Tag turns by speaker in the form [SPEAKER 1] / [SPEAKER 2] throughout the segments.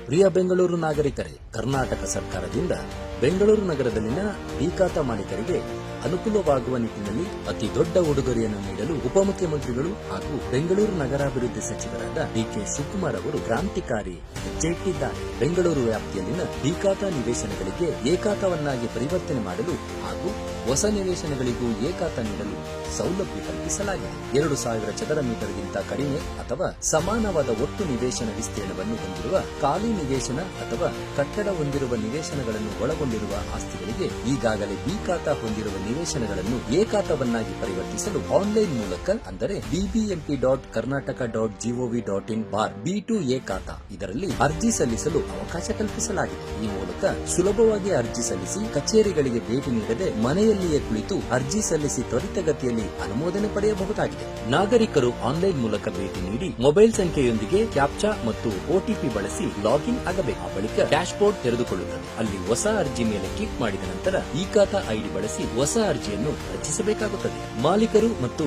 [SPEAKER 1] ಪ್ರಿಯ ಬೆಂಗಳೂರು ನಾಗರಿಕರೇ, ಕರ್ನಾಟಕ ಸರ್ಕಾರದಿಂದ ಬೆಂಗಳೂರು ನಗರದಲ್ಲಿನ ಬಿ-ಖಾತಾ ಮಾಲೀಕರಿಗೆ ಅನುಕೂಲವಾಗುವ ನಿಟ್ಟಿನಲ್ಲಿ ಅತಿ ದೊಡ್ಡ ಉಡುಗೊರೆಯನ್ನು ನೀಡಲು ಉಪಮುಖ್ಯಮಂತ್ರಿಗಳು ಹಾಗೂ ಬೆಂಗಳೂರು ನಗರಾಭಿವೃದ್ಧಿ ಸಚಿವರಾದ ಡಿ.ಕೆ. ಶಿವಕುಮಾರ್ ಅವರು ಕ್ರಾಂತಿಕಾರಿ ಹೆಜ್ಜೆ ಇಟ್ಟಿದ್ದಾರೆ. ಬೆಂಗಳೂರು ವ್ಯಾಪ್ತಿಯಲ್ಲಿನ ಬಿ-ಖಾತಾ ನಿವೇಶನಗಳಿಗೆ ಎ-ಖಾತಾವನ್ನಾಗಿ ಪರಿವರ್ತನೆ ಮಾಡಲು ಹಾಗೂ ಹೊಸ ನಿವೇಶನಗಳಿಗೂ ಎ-ಖಾತಾ ನೀಡಲು ಸೌಲಭ್ಯ ಕಲ್ಪಿಸಲಾಗಿದೆ. 2,000 ಚದರ ಮೀಟರ್ಗಿಂತ ಕಡಿಮೆ ಅಥವಾ ಸಮಾನವಾದ ಒಟ್ಟು ನಿವೇಶನ ವಿಸ್ತೀರ್ಣವನ್ನು ಹೊಂದಿರುವ ಖಾಲಿ ನಿವೇಶನ ಅಥವಾ ಕಟ್ಟಡ ಹೊಂದಿರುವ ನಿವೇಶನಗಳನ್ನು ಒಳಗೊಂಡಿರುವ ಆಸ್ತಿಗಳಿಗೆ ಈಗಾಗಲೇ ಬಿ-ಖಾತಾ ಹೊಂದಿರುವ ನಿವೇಶನಗಳನ್ನು ಎ-ಖಾತಾವನ್ನಾಗಿ ಪರಿವರ್ತಿಸಲು ಆನ್ಲೈನ್ ಮೂಲಕ ಅಂದರೆ bbmp.karnataka.gov.in/B2 ಎ-ಖಾತಾ ಇದರಲ್ಲಿ ಅರ್ಜಿ ಸಲ್ಲಿಸಲು ಅವಕಾಶ ಕಲ್ಪಿಸಲಾಗಿದೆ. ಈ ಮೂಲಕ ಸುಲಭವಾಗಿ ಅರ್ಜಿ ಸಲ್ಲಿಸಿ ಕಚೇರಿಗಳಿಗೆ ಭೇಟಿ ನೀಡದೆ ಮನೆಯಲ್ಲಿಯೇ ಕುಳಿತು ಅರ್ಜಿ ಸಲ್ಲಿಸಿ ತ್ವರಿತಗತಿಯಲ್ಲಿ ಅನುಮೋದನೆ ಪಡೆಯಬಹುದಾಗಿದೆ. ನಾಗರಿಕರು ಆನ್ಲೈನ್ ಮೂಲಕ ಭೇಟಿ ನೀಡಿ ಮೊಬೈಲ್ ಸಂಖ್ಯೆಯೊಂದಿಗೆ ಕ್ಯಾಪ್ಚಾ ಮತ್ತು ಒಟಿಪಿ ಬಳಸಿ ಲಾಗಿನ್ ಆಗಬೇಕು. ಬಳಿಕ ಡ್ಯಾಶ್ ಬೋರ್ಡ್ ತೆರೆದುಕೊಳ್ಳುತ್ತದೆ. ಅಲ್ಲಿ ಹೊಸ ಅರ್ಜಿ ಮೇಲೆ ಕ್ಲಿಕ್ ಮಾಡಿದ ನಂತರ ಇ-ಖಾತಾ ಐಡಿ ಬಳಸಿ ಹೊಸ ಅರ್ಜಿಯನ್ನು ರಚಿಸಬೇಕಾಗುತ್ತದೆ. ಮಾಲೀಕರು ಮತ್ತು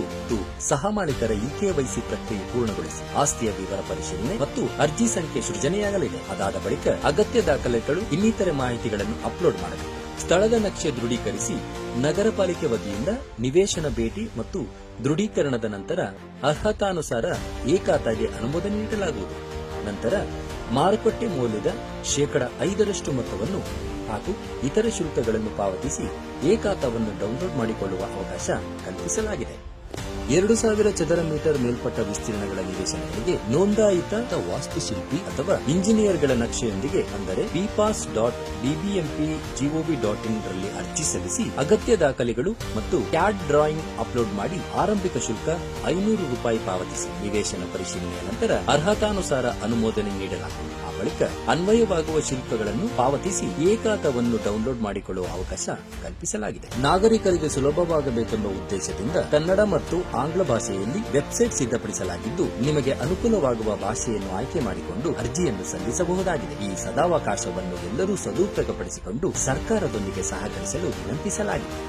[SPEAKER 1] ಸಹ ಮಾಲೀಕರ ಇ-ಕೆವೈಸಿ ಪ್ರಕ್ರಿಯೆ ಪೂರ್ಣಗೊಳಿಸಿ ಆಸ್ತಿಯ ವಿವರ ಪರಿಶೀಲನೆ ಮತ್ತು ಅರ್ಜಿ ಸಂಖ್ಯೆ ಸೃಜನೆಯಾಗಲಿದೆ. ಅದಾದ ಬಳಿಕ ಅಗತ್ಯ ದಾಖಲೆಗಳು ಇನ್ನಿತರೆ ಮಾಹಿತಿಗಳನ್ನು ಅಪ್ಲೋಡ್ ಮಾಡಬೇಕು. ಸ್ಥಳದ ನಕ್ಷೆ ದೃಢೀಕರಿಸಿ ನಗರ ಪಾಲಿಕೆ ವತಿಯಿಂದ ನಿವೇಶನ ಭೇಟಿ ಮತ್ತು ದೃಢೀಕರಣದ ನಂತರ ಅರ್ಹತಾನುಸಾರ ಎ-ಖಾತಾಗೆ ಅನುಮೋದನೆ ನೀಡಲಾಗುವುದು. ನಂತರ ಮಾರುಕಟ್ಟೆ ಮೌಲ್ಯದ 5% ಮೊತ್ತವನ್ನು ಹಾಗೂ ಇತರ ಶುಲ್ಕಗಳನ್ನು ಪಾವತಿಸಿ ಎ-ಖಾತಾವನ್ನು ಡೌನ್ಲೋಡ್ ಮಾಡಿಕೊಳ್ಳುವ ಅವಕಾಶ ಕಲ್ಪಿಸಲಾಗಿದೆ. 2,000 ಚದರ ಮೀಟರ್ ಮೇಲ್ಪಟ್ಟ ವಿಸ್ತೀರ್ಣಗಳ ನಿವೇಶನಗಳಿಗೆ ನೋಂದಾಯಿತ ವಾಸ್ತುಶಿಲ್ಪಿ ಅಥವಾ ಇಂಜಿನಿಯರ್ಗಳ ನಕ್ಷೆಯೊಂದಿಗೆ ಅಂದರೆ bpass.bbmp.gov.in ರಲ್ಲಿ ಅರ್ಜಿ ಸಲ್ಲಿಸಿ ಅಗತ್ಯ ದಾಖಲೆಗಳು ಮತ್ತು ಕ್ಯಾಡ್ ಡ್ರಾಯಿಂಗ್ ಅಪ್ಲೋಡ್ ಮಾಡಿ ಆರಂಭಿಕ ಶುಲ್ಕ ₹500 ಪಾವತಿಸಿ ನಿವೇಶನ ಪರಿಶೀಲನೆಯ ನಂತರ ಅರ್ಹತಾನುಸಾರ ಅನುಮೋದನೆ ನೀಡಲಾಗುವುದು. ಆ ಬಳಿಕ ಅನ್ವಯವಾಗುವ ಶುಲ್ಕಗಳನ್ನು ಪಾವತಿಸಿ ಎ-ಖಾತಾವನ್ನು ಡೌನ್ಲೋಡ್ ಮಾಡಿಕೊಳ್ಳುವ ಅವಕಾಶ ಕಲ್ಪಿಸಲಾಗಿದೆ. ನಾಗರಿಕರಿಗೆ ಸುಲಭವಾಗಬೇಕೆಂಬ ಉದ್ದೇಶದಿಂದ ಕನ್ನಡ ಮತ್ತು ಆಂಗ್ಲ ಭಾಷೆಯಲ್ಲಿ ವೆಬ್ಸೈಟ್ ಸಿದ್ಧಪಡಿಸಲಾಗಿದ್ದು ನಿಮಗೆ ಅನುಕೂಲವಾಗುವ ಭಾಷೆಯನ್ನು ಆಯ್ಕೆ ಮಾಡಿಕೊಂಡು ಅರ್ಜಿಯನ್ನು ಸಲ್ಲಿಸಬಹುದಾಗಿದೆ. ಈ ಸದಾವಕಾಶವನ್ನು ಎಲ್ಲರೂ ಸದುಪಯೋಗಪಡಿಸಿಕೊಂಡು ಸರ್ಕಾರದೊಂದಿಗೆ ಸಹಕರಿಸಲು ವಿನಂತಿಸಲಾಗಿದೆ.